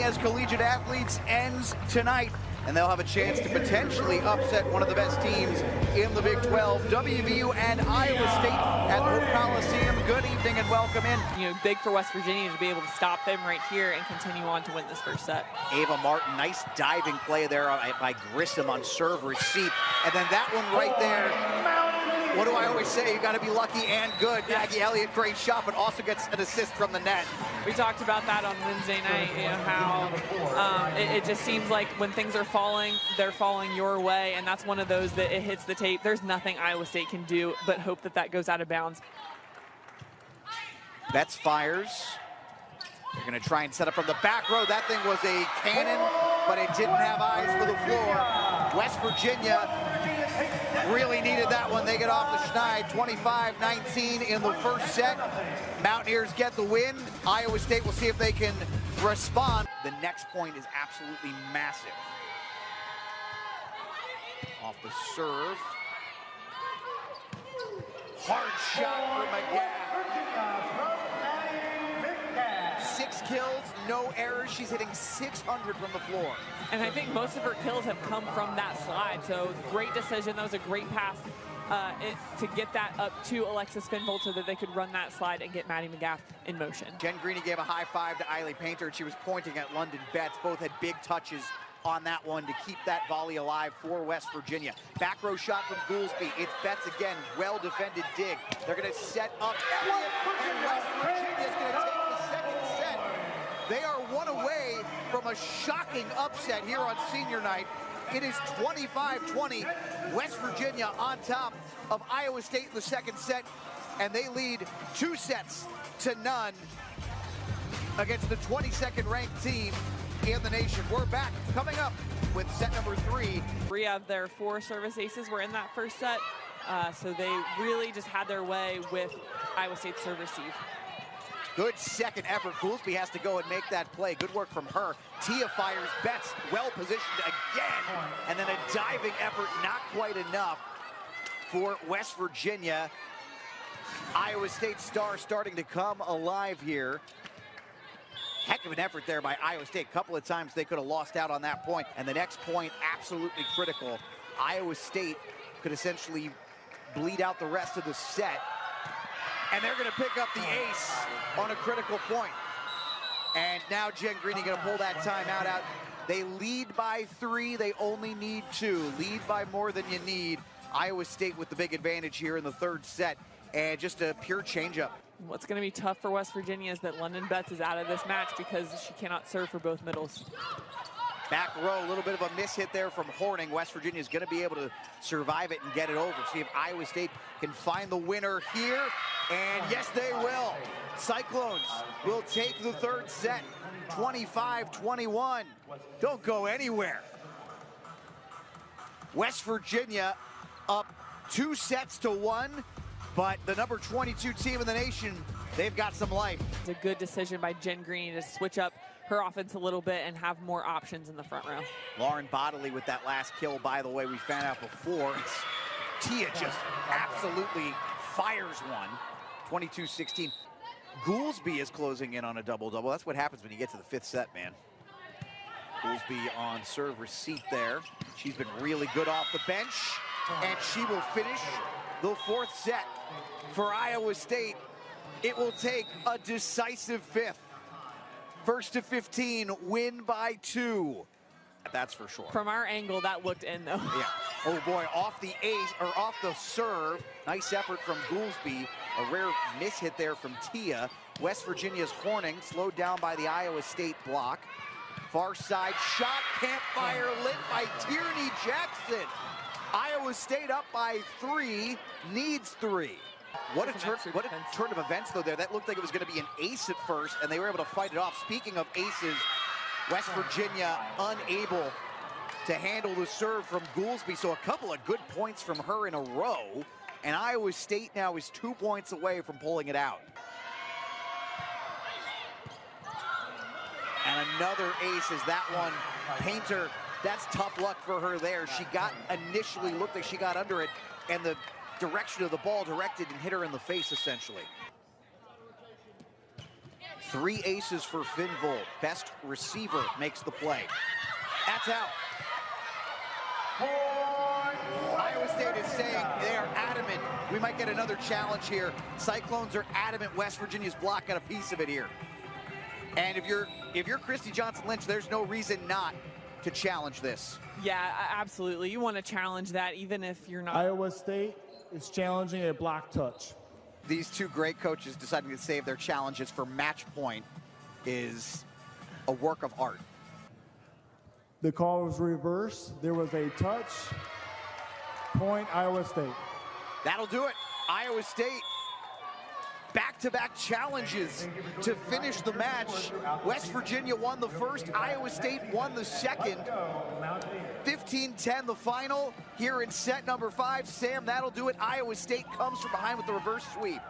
journey as collegiate athletes ends tonight, and they'll have a chance to potentially upset one of the best teams in the Big 12, WVU and Iowa State at the Hope Coliseum. Good evening and welcome in. You know, big for West Virginia to be able to stop them right here and continue on to win this first set. Ava Martin, nice diving play there by Grissom on serve receipt, and then that one right there. What do I always say? You got to be lucky and good. Maggie Elliott, great shot, but also gets an assist from the net. We talked about that on Wednesday night, you know, how it just seems like when things are falling, they're falling your way, and that's one of those that it hits the tape. There's nothing Iowa State can do but hope that that goes out of bounds. Betts fires. They're going to try and set up from the back row. That thing was a cannon, but it didn't have eyes for the floor. West Virginia really needed that one. They get off the schneid, 25-19 in the first set. Mountaineers get the win. Iowa State will see if they can respond. The next point is absolutely massive. Off the serve. Hard shot for McGath. 6 kills, no errors. She's hitting 600 from the floor. And I think most of her kills have come from that slide. So great decision. That was a great pass to get that up to Alexis Finvold so that they could run that slide and get Maddie McGath in motion. Jen Greeny gave a high five to Eiley Painter, and she was pointing at London Betts. Both had big touches on that one to keep that volley alive for West Virginia. Back row shot from Goolsby. It's Betts again. Well-defended dig. They're going to set up Elliott, and West Virginia's going to take the second set. They are one away from a shocking upset here on senior night. It is 25-20. West Virginia on top of Iowa State in the second set, and they lead 2 sets to none against the 22nd ranked team in the nation. We're back coming up with set number 3. 3 of their 4 service aces were in that first set, so they really just had their way with Iowa State's serve receive. Good second effort. Goolsby has to go and make that play. Good work from her. Tia fires. Betts well positioned again. And then a diving effort, not quite enough for West Virginia. Iowa State star starting to come alive here. Heck of an effort there by Iowa State. A couple of times they could have lost out on that point. And the next point, absolutely critical. Iowa State could essentially bleed out the rest of the set. And they're going to pick up the ace on a critical point. And now Jen Greeny going to pull that timeout out. They lead by 3. They only need 2. Lead by more than you need. Iowa State with the big advantage here in the third set. And just a pure changeup. What's going to be tough for West Virginia is that London Betts is out of this match because she cannot serve for both middles. Back row, a little bit of a miss hit there from Horning. West Virginia is going to be able to survive it and get it over. See if Iowa State can find the winner here. And yes, they will. Cyclones will take the third set, 25-21. Don't go anywhere. West Virginia up 2 sets to 1, but the number 22 team in the nation, they've got some life. It's a good decision by Jen Greeny to switch up her offense a little bit and have more options in the front row. Lauren Bodley with that last kill, by the way, we found out before. Tia just absolutely fires one. 22-16. Goolsby is closing in on a double-double. That's what happens when you get to the 5th set, man. Goolsby on serve receipt there. She's been really good off the bench, and she will finish the 4th set for Iowa State. It will take a decisive 5th. 1st to 15, win by 2. That's for sure. From our angle, that looked in, though. Yeah. Oh boy, off the ace, or off the serve. Nice effort from Goolsby. A rare miss hit there from Tia. West Virginia's Horning slowed down by the Iowa State block. Far side shot, campfire lit by Tierney Jackson. Iowa State up by 3, needs 3. What a turn of events, though, there. That looked like it was going to be an ace at first, and they were able to fight it off. Speaking of aces, West Virginia unable to handle the serve from Goolsby, so a couple of good points from her in a row, and Iowa State now is 2 points away from pulling it out. And another ace is that one. Painter, that's tough luck for her there. She got initially, looked like she got under it, and the direction of the ball directed and hit her in the face, essentially. 3 aces for Finn Volt. Best receiver makes the play. That's out. Iowa State is saying they are adamant. We might get another challenge here. Cyclones are adamant West Virginia's block got a piece of it here. And if you're Christy Johnson-Lynch, there's no reason not to challenge this. Yeah, absolutely. You want to challenge that even if you're not. Iowa State is challenging a block touch. These two great coaches deciding to save their challenges for match point is a work of art. The call was reversed. There was a touch. Point Iowa State. That'll do it. Iowa State back-to-back challenges to finish the match. West Virginia won the first, Iowa State won the second. 15-10 the final here in set number 5. Sam, that'll do it. Iowa State comes from behind with the reverse sweep.